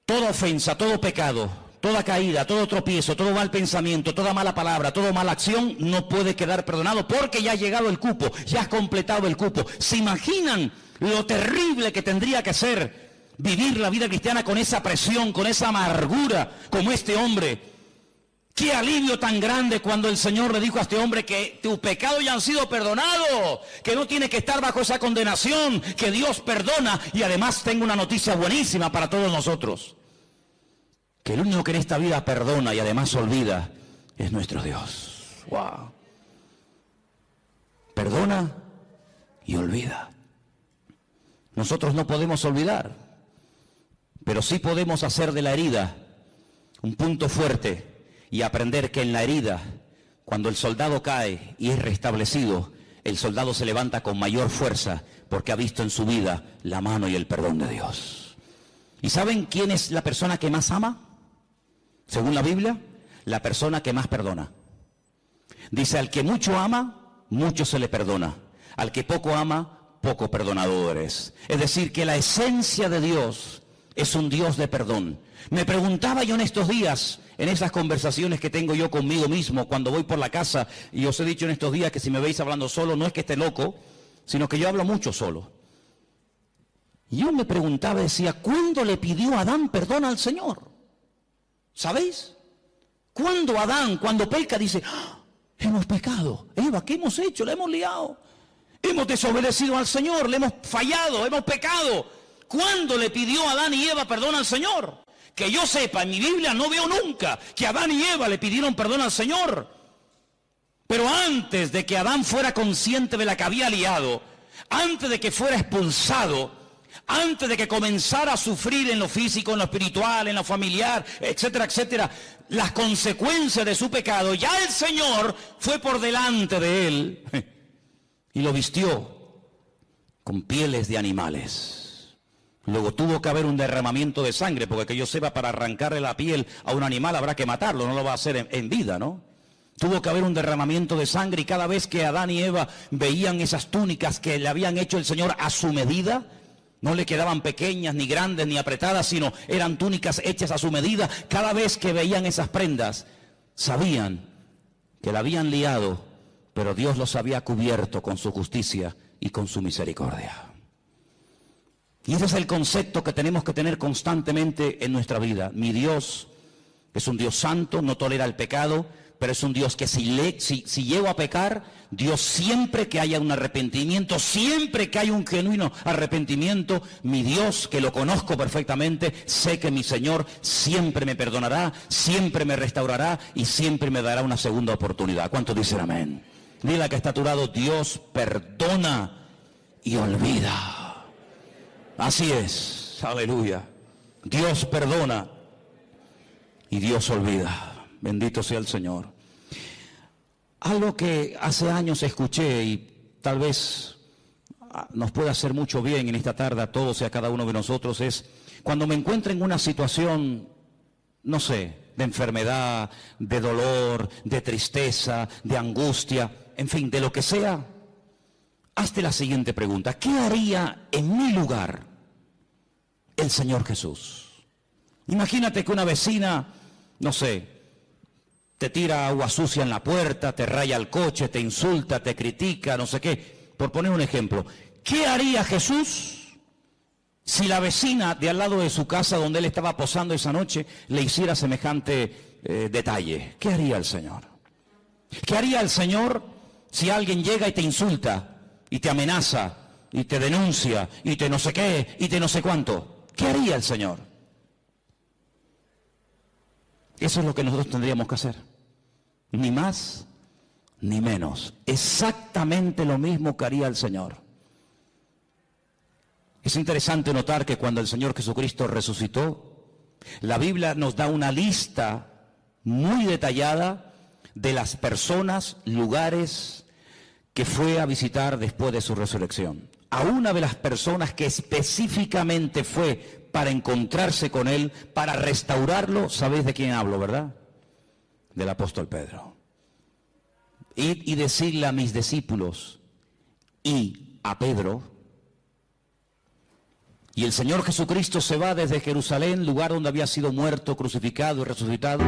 toda ofensa, todo pecado, toda caída, todo tropiezo, todo mal pensamiento, toda mala palabra, toda mala acción no puede quedar perdonado porque ya ha llegado el cupo, ya has completado el cupo. ¿Se imaginan lo terrible que tendría que ser vivir la vida cristiana con esa presión, con esa amargura como este hombre? Qué alivio tan grande cuando el Señor le dijo a este hombre que tus pecados ya han sido perdonados, que no tiene que estar bajo esa condenación, que Dios perdona. Y además tengo una noticia buenísima para todos nosotros. Que el único que en esta vida perdona y además olvida es nuestro Dios. ¡Wow! Perdona y olvida. Nosotros no podemos olvidar, pero sí podemos hacer de la herida un punto fuerte y aprender que en la herida, cuando el soldado cae y es restablecido, el soldado se levanta con mayor fuerza porque ha visto en su vida la mano y el perdón de Dios. ¿Y saben quién es la persona que más ama? Según la Biblia, la persona que más perdona. Dice, al que mucho ama, mucho se le perdona. Al que poco ama, poco perdonador es. Es decir, que la esencia de Dios es un Dios de perdón. Me preguntaba yo en estos días, en esas conversaciones que tengo yo conmigo mismo, cuando voy por la casa, y os he dicho en estos días que si me veis hablando solo, no es que esté loco, sino que yo hablo mucho solo. Yo me preguntaba, decía, ¿cuándo le pidió Adán perdón al Señor? ¿Sabéis? Cuando Adán, cuando peca, dice, ¡ah! Hemos pecado. Eva, ¿qué hemos hecho? La hemos liado. Hemos desobedecido al Señor, le hemos fallado, hemos pecado. ¿Cuándo le pidió Adán y Eva perdón al Señor? Que yo sepa, en mi Biblia no veo nunca que Adán y Eva le pidieron perdón al Señor. Pero antes de que Adán fuera consciente de la que había liado, antes de que fuera expulsado, antes de que comenzara a sufrir en lo físico, en lo espiritual, en lo familiar, etcétera, etcétera, las consecuencias de su pecado, ya el Señor fue por delante de él y lo vistió con pieles de animales. Luego tuvo que haber un derramamiento de sangre, porque que yo sepa, para arrancarle la piel a un animal habrá que matarlo, no lo va a hacer en vida, ¿no? Tuvo que haber un derramamiento de sangre, y cada vez que Adán y Eva veían esas túnicas que le habían hecho el Señor a su medida, no le quedaban pequeñas, ni grandes, ni apretadas, sino eran túnicas hechas a su medida. Cada vez que veían esas prendas, sabían que la habían liado, pero Dios los había cubierto con su justicia y con su misericordia. Y ese es el concepto que tenemos que tener constantemente en nuestra vida. Mi Dios es un Dios santo, no tolera el pecado, pero es un Dios que si llego a pecar, Dios, siempre que haya un arrepentimiento, siempre que haya un genuino arrepentimiento, mi Dios, que lo conozco perfectamente, sé que mi Señor siempre me perdonará, siempre me restaurará y siempre me dará una segunda oportunidad. ¿Cuántos dicen amén? Dile a que está a tu lado: Dios perdona y olvida. Así es, aleluya. Dios perdona y Dios olvida. Bendito sea el Señor. Algo que hace años escuché y tal vez nos puede hacer mucho bien en esta tarde a todos y a cada uno de nosotros es: cuando me encuentro en una situación, no sé, de enfermedad, de dolor, de tristeza, de angustia, en fin, de lo que sea, hazte la siguiente pregunta: ¿qué haría en mi lugar el Señor Jesús? Imagínate que una vecina, no sé, te tira agua sucia en la puerta, te raya el coche, te insulta, te critica, no sé qué. Por poner un ejemplo, ¿qué haría Jesús si la vecina de al lado de su casa, donde él estaba posando esa noche, le hiciera semejante detalle? ¿Qué haría el Señor? ¿Qué haría el Señor si alguien llega y te insulta, y te amenaza, y te denuncia, y te no sé qué, y te no sé cuánto? ¿Qué haría el Señor? Eso es lo que nosotros tendríamos que hacer. Ni más ni menos. Exactamente lo mismo que haría el Señor. Es interesante notar que cuando el Señor Jesucristo resucitó, la Biblia nos da una lista muy detallada de las personas, lugares que fue a visitar después de su resurrección. A una de las personas que específicamente fue para encontrarse con él, para restaurarlo, ¿sabéis de quién hablo, verdad? Del apóstol Pedro. Id y decirle a mis discípulos y a Pedro. Y el Señor Jesucristo se va desde Jerusalén, lugar donde había sido muerto, crucificado y resucitado.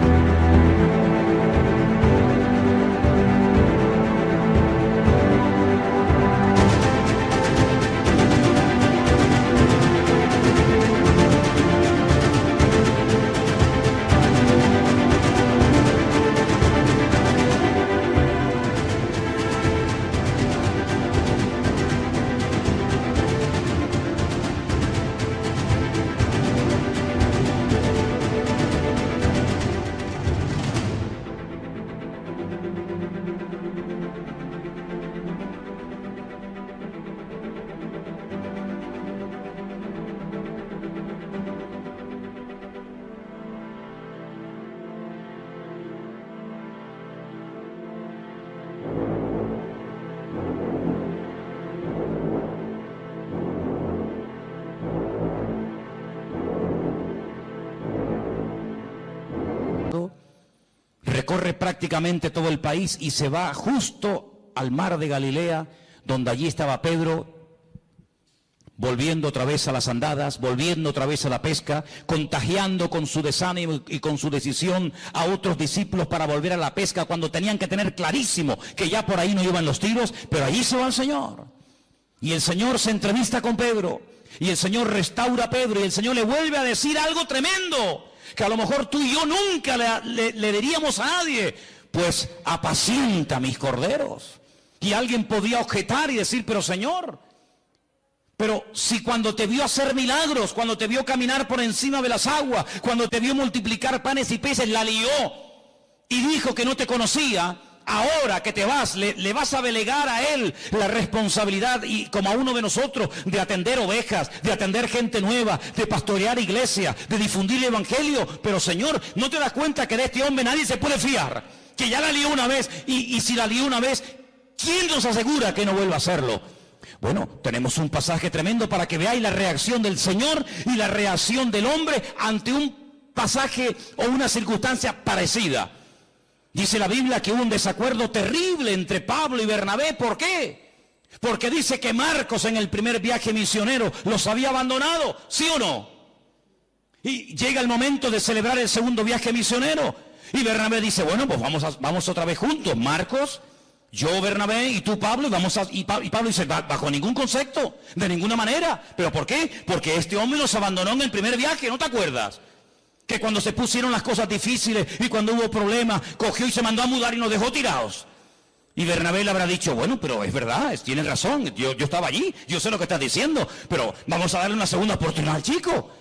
Recorre prácticamente todo el país y se va justo al mar de Galilea, donde allí estaba Pedro, volviendo otra vez a las andadas, volviendo otra vez a la pesca, contagiando con su desánimo y con su decisión a otros discípulos para volver a la pesca, cuando tenían que tener clarísimo que ya por ahí no iban los tiros, pero allí se va el Señor. Y el Señor se entrevista con Pedro, y el Señor restaura a Pedro, y el Señor le vuelve a decir algo tremendo, que a lo mejor tú y yo nunca le diríamos a nadie: pues apacienta mis corderos. Y alguien podía objetar y decir: pero Señor, pero si cuando te vio hacer milagros, cuando te vio caminar por encima de las aguas, cuando te vio multiplicar panes y peces, la lió y dijo que no te conocía, ahora que te vas, le vas a delegar a él la responsabilidad, y como a uno de nosotros, de atender ovejas, de atender gente nueva, de pastorear iglesia, de difundir el evangelio. Pero Señor, ¿no te das cuenta que de este hombre nadie se puede fiar? Que ya la lió una vez, y si la lió una vez, ¿quién nos asegura que no vuelva a hacerlo? Bueno, tenemos un pasaje tremendo para que veáis la reacción del Señor y la reacción del hombre ante un pasaje o una circunstancia parecida. Dice la Biblia que hubo un desacuerdo terrible entre Pablo y Bernabé. ¿Por qué? Porque dice que Marcos en el primer viaje misionero los había abandonado, ¿sí o no? Y llega el momento de celebrar el segundo viaje misionero. Y Bernabé dice, bueno, pues vamos otra vez juntos. Marcos, yo, Bernabé, y tú, Pablo, y Pablo dice, bajo ningún concepto, de ninguna manera. ¿Pero por qué? Porque este hombre nos abandonó en el primer viaje, ¿no te acuerdas? Que cuando se pusieron las cosas difíciles y cuando hubo problemas, cogió y se mandó a mudar y nos dejó tirados. Y Bernabé le habrá dicho, bueno, pero es verdad, tienes razón, yo estaba allí, yo sé lo que estás diciendo, pero vamos a darle una segunda oportunidad al chico.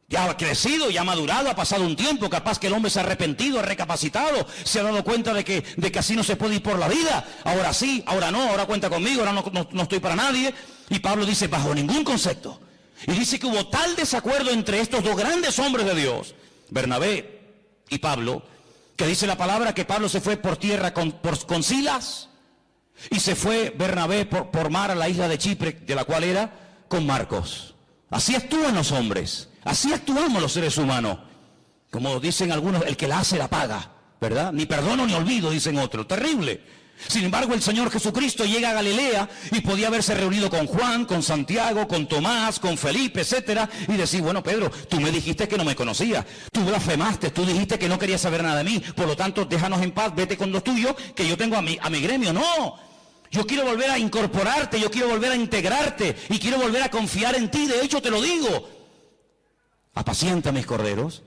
Ya ha crecido, ya ha madurado, ha pasado un tiempo, capaz que el hombre se ha arrepentido, ha recapacitado, se ha dado cuenta de que así no se puede ir por la vida. Ahora sí, ahora no, ahora cuenta conmigo, ahora no estoy para nadie. Y Pablo dice, bajo ningún concepto. Y dice que hubo tal desacuerdo entre estos dos grandes hombres de Dios, Bernabé y Pablo, que dice la palabra que Pablo se fue por tierra con Silas y se fue Bernabé por mar a la isla de Chipre, de la cual era, con Marcos. Así actúan los hombres, así actuamos los seres humanos. Como dicen algunos, el que la hace la paga, ¿verdad? Ni perdono ni olvido, dicen otros. Terrible. Sin embargo, el Señor Jesucristo llega a Galilea y podía haberse reunido con Juan, con Santiago, con Tomás, con Felipe, etcétera, y decir, bueno, Pedro, tú me dijiste que no me conocías, tú blasfemaste, tú dijiste que no querías saber nada de mí, por lo tanto, déjanos en paz, vete con los tuyos, que yo tengo a mi gremio. No, yo quiero volver a incorporarte, yo quiero volver a integrarte y quiero volver a confiar en ti. De hecho, te lo digo, apacienta mis corderos,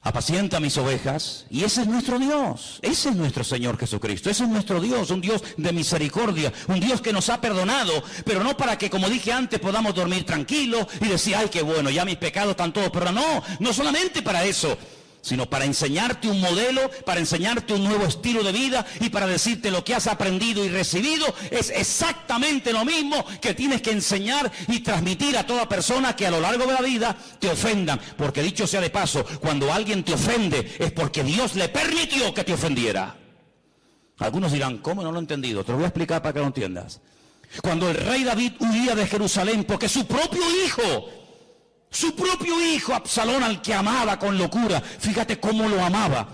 apacienta mis ovejas. Y ese es nuestro Dios, ese es nuestro Señor Jesucristo, ese es nuestro Dios, un Dios de misericordia, un Dios que nos ha perdonado, pero no para que, como dije antes, podamos dormir tranquilos y decir, ay, qué bueno, ya mis pecados están todos perdonados. No, no solamente para eso, sino para enseñarte un modelo, para enseñarte un nuevo estilo de vida y para decirte lo que has aprendido y recibido es exactamente lo mismo que tienes que enseñar y transmitir a toda persona que a lo largo de la vida te ofendan. Porque dicho sea de paso, cuando alguien te ofende es porque Dios le permitió que te ofendiera. Algunos dirán, ¿cómo? No lo he entendido. Te lo voy a explicar para que lo entiendas. Cuando el rey David huía de Jerusalén porque su propio hijo Absalón, al que amaba con locura, fíjate cómo lo amaba,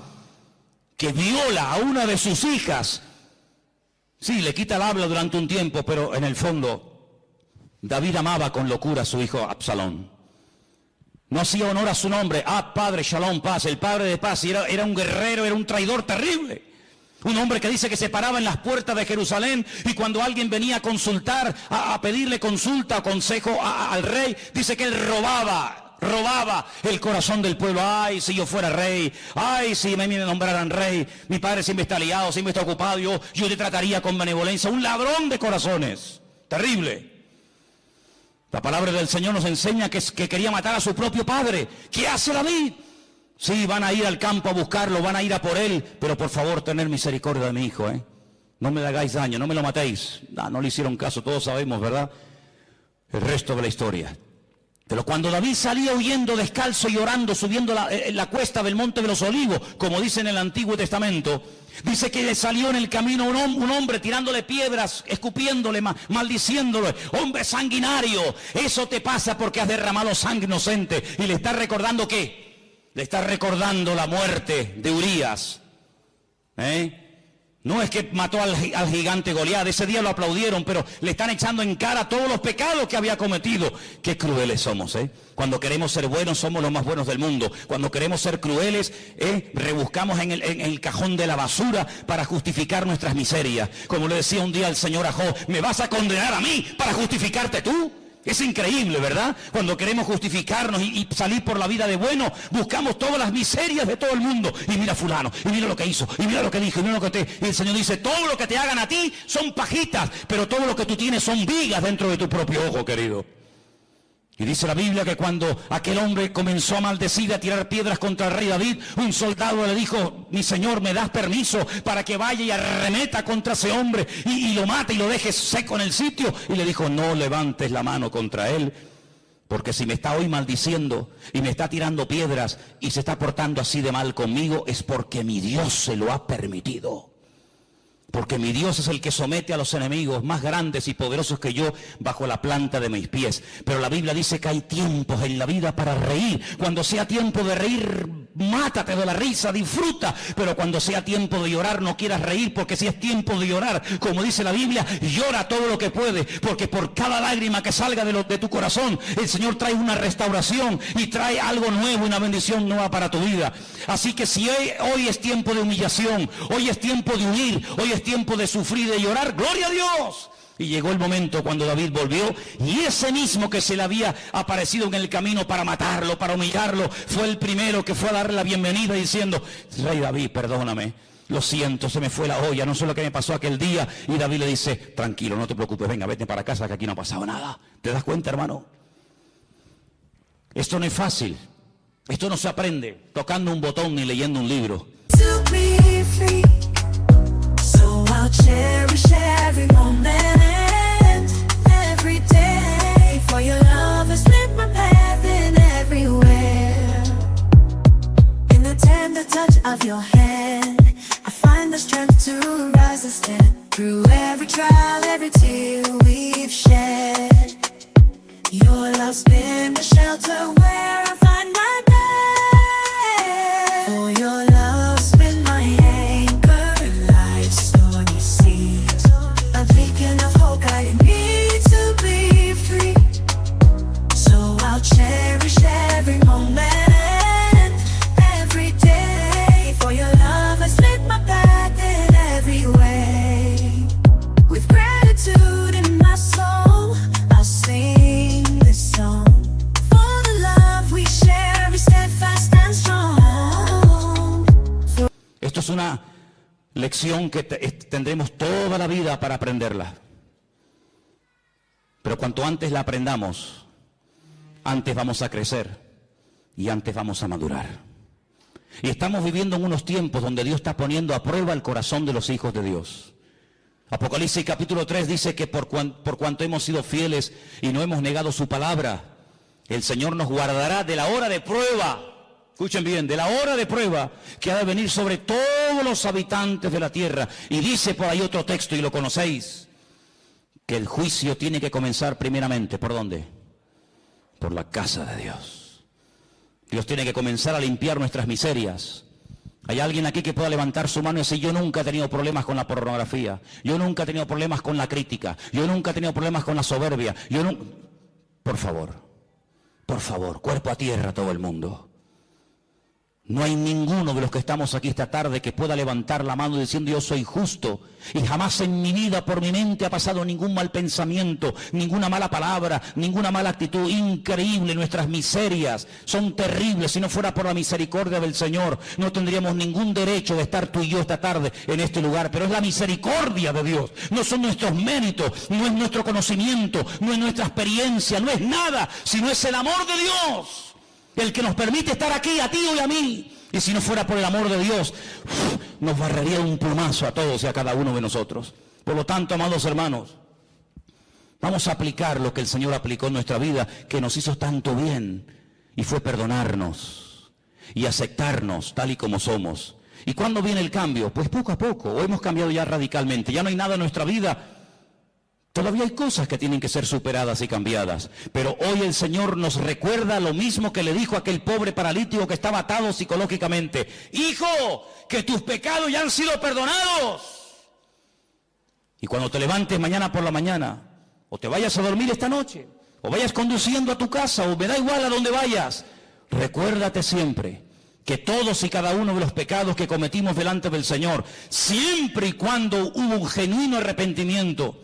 que viola a una de sus hijas. Sí, le quita el habla durante un tiempo, pero en el fondo David amaba con locura a su hijo Absalón. No hacía honor a su nombre, Padre Shalom, paz, el Padre de paz, y era un guerrero, era un traidor terrible. Un hombre que dice que se paraba en las puertas de Jerusalén y cuando alguien venía a consultar, a pedirle consulta o consejo al rey, dice que él robaba el corazón del pueblo. Ay, si yo fuera rey, ay, si me nombraran rey, mi padre siempre está liado, siempre está ocupado, yo le trataría con benevolencia. Un ladrón de corazones, terrible. La palabra del Señor nos enseña que quería matar a su propio padre. ¿Qué hace David? Sí, van a ir al campo a buscarlo, van a ir a por él, pero por favor, tener misericordia de mi hijo, ¿eh? No me le hagáis daño, no me lo matéis. No le hicieron caso, todos sabemos, ¿verdad? El resto de la historia. Pero cuando David salía huyendo descalzo y llorando, subiendo la cuesta del Monte de los Olivos, como dice en el Antiguo Testamento, dice que le salió en el camino un hombre tirándole piedras, escupiéndole, maldiciéndole. Hombre sanguinario, eso te pasa porque has derramado sangre inocente. Y le está recordando ¿qué? Le está recordando la muerte de Urías. No es que mató al gigante Goliat, ese día lo aplaudieron, pero le están echando en cara todos los pecados que había cometido. Qué crueles somos, Cuando queremos ser buenos, somos los más buenos del mundo. Cuando queremos ser crueles, rebuscamos en el cajón de la basura para justificar nuestras miserias. Como le decía un día el Señor a Job, ¿me vas a condenar a mí para justificarte tú? Es increíble, ¿verdad? Cuando queremos justificarnos y salir por la vida de bueno, buscamos todas las miserias de todo el mundo. Y mira fulano, y mira lo que hizo, y mira lo que dijo, y mira lo que Y el Señor dice, todo lo que te hagan a ti son pajitas, pero todo lo que tú tienes son vigas dentro de tu propio ojo, querido. Y dice la Biblia que cuando aquel hombre comenzó a maldecir, a tirar piedras contra el rey David, un soldado le dijo, mi señor, ¿me das permiso para que vaya y arremeta contra ese hombre y lo mate y lo deje seco en el sitio? Y le dijo, no levantes la mano contra él, porque si me está hoy maldiciendo y me está tirando piedras y se está portando así de mal conmigo, es porque mi Dios se lo ha permitido. Porque mi Dios es el que somete a los enemigos más grandes y poderosos que yo bajo la planta de mis pies. Pero la Biblia dice que hay tiempos en la vida para reír. Cuando sea tiempo de reír, mátate de la risa, disfruta, pero cuando sea tiempo de llorar no quieras reír, porque si es tiempo de llorar, como dice la Biblia, llora todo lo que puede, porque por cada lágrima que salga de tu corazón, el Señor trae una restauración y trae algo nuevo, una bendición nueva para tu vida. Así que si hoy es tiempo de humillación, hoy es tiempo de huir, hoy es tiempo de sufrir, de llorar, ¡gloria a Dios! Y llegó el momento cuando David volvió, y ese mismo que se le había aparecido en el camino para matarlo, para humillarlo, fue el primero que fue a darle la bienvenida diciendo: Rey David, perdóname, lo siento, se me fue la olla, no sé lo que me pasó aquel día. Y David le dice: tranquilo, no te preocupes, venga, vete para casa, que aquí no ha pasado nada. ¿Te das cuenta, hermano? Esto no es fácil, esto no se aprende tocando un botón ni leyendo un libro. Cherish every moment, every day. For your love has lit my path in everywhere. In the tender touch of your hand, I find the strength to rise and stand. Through every trial, every tear we've shed, your love's been the shelter where I find my bed. For your love's been my anchor in life's stormy seas, a beacon of hope guiding me to be free. So I'll cherish every moment, every day. For your love has lit my path in every way. With gratitude in my soul, I'll sing this song. For the love we share is steadfast and strong. Esto es una lección que tendremos toda la vida para aprenderla. Pero cuanto antes la aprendamos, antes vamos a crecer y antes vamos a madurar. Y estamos viviendo en unos tiempos donde Dios está poniendo a prueba el corazón de los hijos de Dios. Apocalipsis capítulo 3 dice que por cuanto hemos sido fieles y no hemos negado su palabra, el Señor nos guardará de la hora de prueba. Escuchen bien, de la hora de prueba que ha de venir sobre todos los habitantes de la tierra. Y dice por ahí otro texto, y lo conocéis, que el juicio tiene que comenzar primeramente, ¿por dónde? Por la casa de Dios. Dios tiene que comenzar a limpiar nuestras miserias. ¿Hay alguien aquí que pueda levantar su mano y decir: yo nunca he tenido problemas con la pornografía, yo nunca he tenido problemas con la crítica, yo nunca he tenido problemas con la soberbia, Por favor, cuerpo a tierra todo el mundo. No hay ninguno de los que estamos aquí esta tarde que pueda levantar la mano diciendo: yo soy justo y jamás en mi vida por mi mente ha pasado ningún mal pensamiento, ninguna mala palabra, ninguna mala actitud. Increíble, nuestras miserias son terribles. Si no fuera por la misericordia del Señor, no tendríamos ningún derecho de estar tú y yo esta tarde en este lugar. Pero es la misericordia de Dios, no son nuestros méritos, no es nuestro conocimiento, no es nuestra experiencia, no es nada, sino es el amor de Dios el que nos permite estar aquí, a ti y a mí. Y si no fuera por el amor de Dios, nos barrería un plumazo a todos y a cada uno de nosotros. Por lo tanto, amados hermanos, vamos a aplicar lo que el Señor aplicó en nuestra vida, que nos hizo tanto bien, y fue perdonarnos y aceptarnos tal y como somos. ¿Y cuándo viene el cambio? Pues poco a poco. Hoy hemos cambiado ya radicalmente, ya no hay nada en nuestra vida. Todavía hay cosas que tienen que ser superadas y cambiadas, pero hoy el Señor nos recuerda lo mismo que le dijo a aquel pobre paralítico que estaba atado psicológicamente: hijo, que tus pecados ya han sido perdonados. Y cuando te levantes mañana por la mañana, o te vayas a dormir esta noche, o vayas conduciendo a tu casa, o me da igual a dónde vayas, recuérdate siempre que todos y cada uno de los pecados que cometimos delante del Señor, siempre y cuando hubo un genuino arrepentimiento,